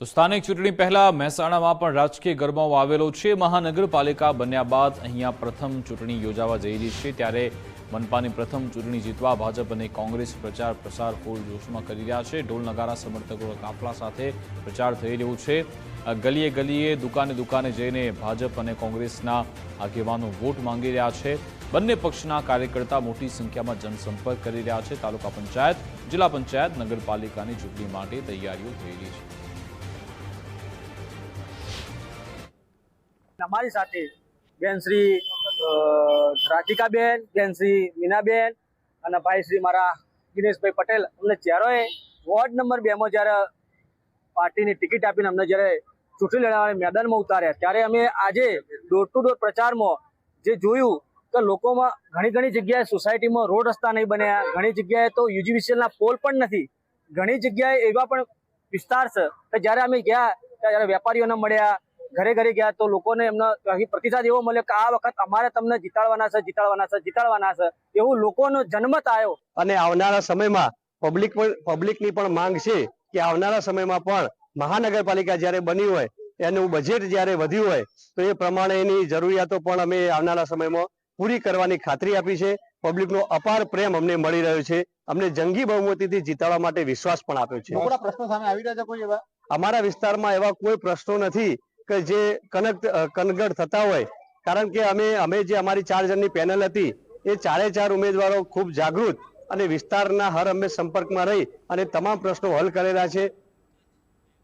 તો સ્થાનિક ચૂંટણી પહેલા મહેસાણામાં પણ રાજકીય ગરમાવો આવેલો છે। મહાનગરપાલિકા બન્યા બાદ અહીંયા પ્રથમ ચૂંટણી યોજાવા જઈ રહી છે, ત્યારે મનપાની પ્રથમ ચૂંટણી જીતવા ભાજપ અને કોંગ્રેસ પ્રચાર પ્રસાર પૂરજોશમાં કરી રહ્યા છે। ઢોલ નગારા સમર્થકો કાફલા સાથે પ્રચાર થઈ રહ્યો છે। ગલીએ ગલીએ દુકાને દુકાને જઈને ભાજપ અને કોંગ્રેસના આગેવાનો વોટ માંગી રહ્યા છે। બંને પક્ષના કાર્યકર્તા મોટી સંખ્યામાં જનસંપર્ક કરી રહ્યા છે। તાલુકા પંચાયત, જિલ્લા પંચાયત, નગરપાલિકાની ચૂંટણી માટે તૈયારીઓ થઈ રહી છે। हमारी साथी बेन श्री राधिकाबेन, बेन श्री मीनाबेन અને ભાઈ શ્રી મારા દિનેશભાઈ પટેલ અમને ચારોએ વોર્ડ નંબર 2 માં જ્યારે પાર્ટીની ટિકિટ આપીને અમને જ્યારે ચૂંટણી લડવાના મેદાનમાં ઉતાર્યા, ત્યારે અમે આજે ડોર ટુ ડોર પ્રચારમાં જે જોયું કે લોકોમાં ઘણી જગ્યાએ સોસાયટીમાં રોડ રસ્તા નહીં બન્યા, ઘણી જગ્યાએ તો યુજીવીસીએલના પોલ પણ નથી, ઘણી જગ્યાએ એવા પણ વિસ્તાર છે કે જ્યારે અમે ગયા ત્યારે વેપારીઓને મળ્યા, ઘરે ઘરે ગયા તો લોકોને એમનો પ્રતિસાદ એવો મળ્યો કે આ વખત અમારે તમને જીતાડવાના છે એવું લોકોનો જનમત આવ્યો। અને આવનારા સમયમાં પબ્લિકની પણ માંગ છે કે આવનારા સમયમાં પણ મહાનગરપાલિકા જ્યારે બની હોય, એનું બજેટ જ્યારે વધ્યું હોય તો એ પ્રમાણેની જરૂરિયાતો પણ અમે આવનારા સમયમાં પૂરી કરવાની ખાતરી આપી છે। પબ્લિકનો અપાર પ્રેમ અમને મળી રહ્યો છે, અમને જંગી બહુમતીથી જીતાડવા માટે વિશ્વાસ પણ આપ્યો છે। પ્રશ્નો સામે આવી રહ્યા છે કોઈ એવા? અમારા વિસ્તારમાં એવા કોઈ પ્રશ્નો નથી કે જે કનગડ થતા હોય, કારણ કે અમે જે અમારી 4 જણની પેનલ હતી એ 4 ઉમેદવારો ખૂબ જાગૃત અને વિસ્તારના હર હંમેશ સંપર્કમાં રહી અને તમામ પ્રશ્નો હલ કરેલા છે।